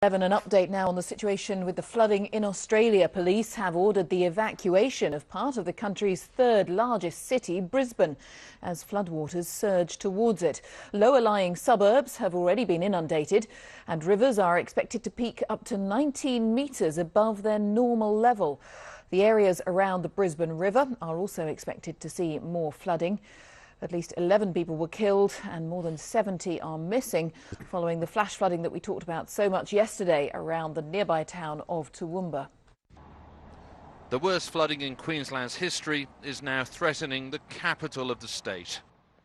An update now on the situation with the flooding in Australia. Police have ordered the evacuation of part of the country's third largest city, Brisbane, as floodwaters surge towards it. Lower-lying suburbs have already been inundated and rivers are expected to peak up to 19 metres above their normal level. The areas around the Brisbane River are also expected to see more flooding. At least 11 people were killed and more than 70 are missing following the flash flooding that we talked about so much yesterday around the nearby town of Toowoomba. The worst flooding in Queensland's history is now threatening the capital of the state.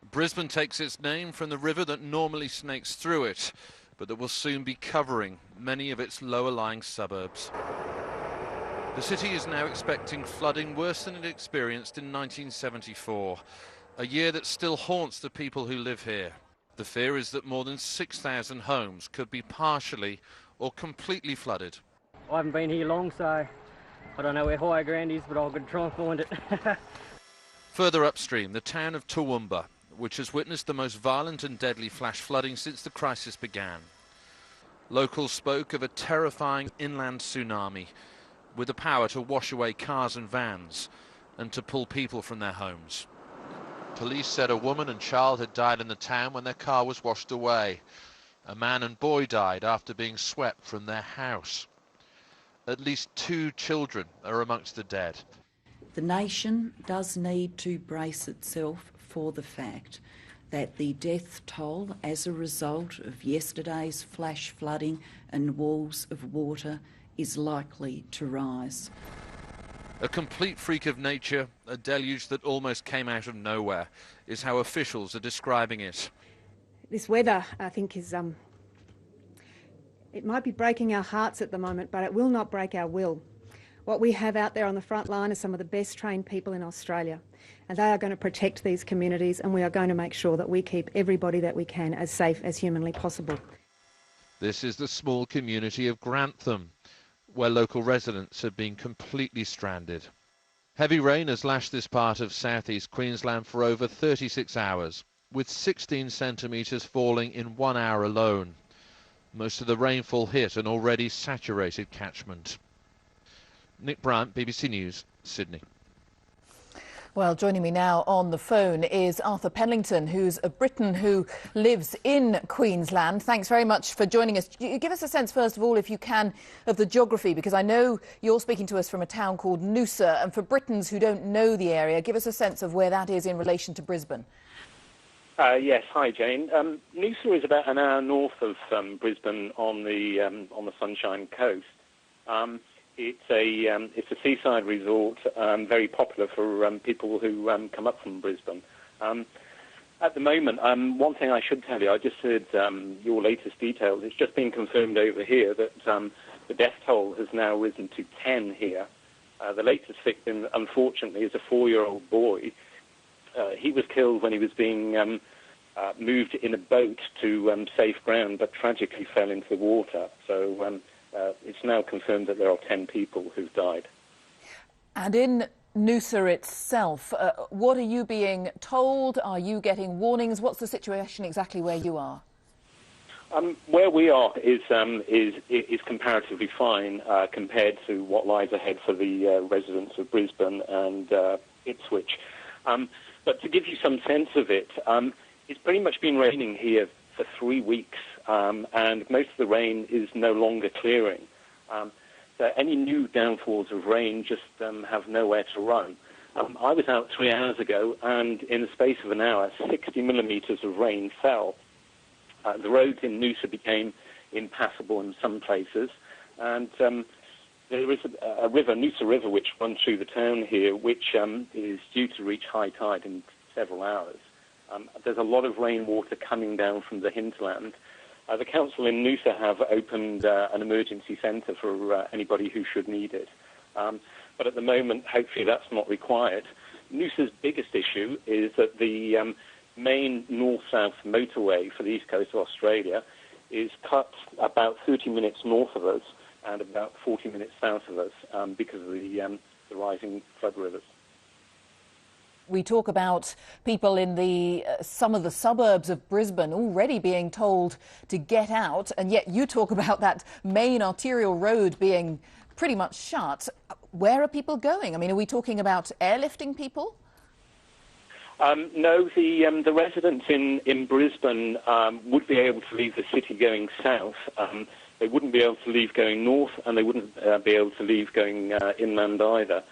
Brisbane takes its name from the river that normally snakes through it, but that will soon be covering many of its lower-lying suburbs. The city is now expecting flooding worse than it experienced in 1974. A year that still haunts the people who live here. The fear is that more than 6,000 homes could be partially or completely flooded. I haven't been here long, so I don't know where higher ground is, but I'll go try and find it. Further upstream, the town of Toowoomba, which has witnessed the most violent and deadly flash flooding since the crisis began. Locals spoke of a terrifying inland tsunami with the power to wash away cars and vans and to pull people from their homes. Police said a woman and child had died in the town when their car was washed away. A man and boy died after being swept from their house. At least 2 children are amongst the dead. The nation does need to brace itself for the fact that the death toll as a result of yesterday's flash flooding and walls of water is likely to rise. A complete freak of nature, a deluge that almost came out of nowhere, is how officials are describing it. This weather, I think, it might be breaking our hearts at the moment, but it will not break our will. What we have out there on the front line are some of the best trained people in Australia, and they are going to protect these communities, and we are going to make sure that we keep everybody that we can as safe as humanly possible. This is the small community of Grantham, where local residents have been completely stranded. Heavy rain has lashed this part of southeast Queensland for over 36 hours, with 16 centimetres falling in 1 hour alone. Most of the rainfall hit an already saturated catchment. Nick Bryant, BBC News, Sydney. Well, joining me now on the phone is Arthur Penlington, who's a Briton who lives in Queensland. Thanks very much for joining us. Give us a sense, first of all, if you can, of the geography, because I know you're speaking to us from a town called Noosa, and for Britons who don't know the area, give us a sense of where that is in relation to Brisbane. Yes, hi Jane. Noosa is about an hour north of Brisbane on the Sunshine Coast. It's a seaside resort, very popular for people who come up from Brisbane. At the moment, one thing I should tell you, I just heard your latest details. It's just been confirmed over here that the death toll has now risen to 10 here. The latest victim, unfortunately, is a 4-year-old boy. He was killed when he was being moved in a boat to safe ground, but tragically fell into the water. So it's now confirmed that there are 10 people who've died. And in Noosa itself, what are you being told? Are you getting warnings? What's the situation exactly where you are? Where we are is comparatively fine compared to what lies ahead for the residents of Brisbane and Ipswich. But to give you some sense of it, it's pretty much been raining here for 3 weeks, and most of the rain is no longer clearing. So any new downfalls of rain just have nowhere to run. I was out 3 hours ago, and in the space of an hour, 60 millimetres of rain fell. The roads in Noosa became impassable in some places, and there is a river, Noosa River, which runs through the town here, which is due to reach high tide in several hours. There's a lot of rainwater coming down from the hinterland. The council in Noosa have opened an emergency centre for anybody who should need it. But at the moment, hopefully that's not required. Noosa's biggest issue is that the main north-south motorway for the east coast of Australia is cut about 30 minutes north of us and about 40 minutes south of us because of the rising flood rivers. we talk about people in some of the suburbs of Brisbane already being told to get out, and yet you talk about that main arterial road being pretty much shut. Where are people going? I mean, are we talking about airlifting people? No, the residents in Brisbane would be able to leave the city going south. They wouldn't be able to leave going north, and they wouldn't be able to leave going inland either.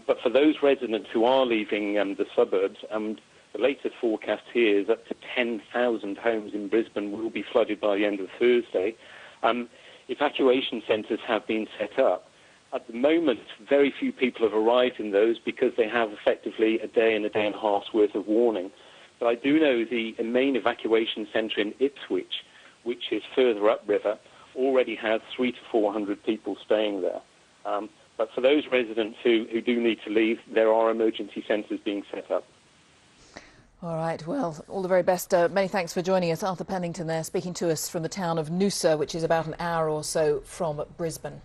But for those residents who are leaving the suburbs, the latest forecast here is up to 10,000 homes in Brisbane will be flooded by the end of Thursday. Evacuation centres have been set up. At the moment, very few people have arrived in those because they have effectively a day and a half's worth of warning. But I do know the main evacuation centre in Ipswich, which is further upriver, already has 300 to 400 people staying there. But for those residents who do need to leave, there are emergency centres being set up. All right, well, all the very best. Many thanks for joining us. Arthur Pennington there, speaking to us from the town of Noosa, which is about an hour or so from Brisbane.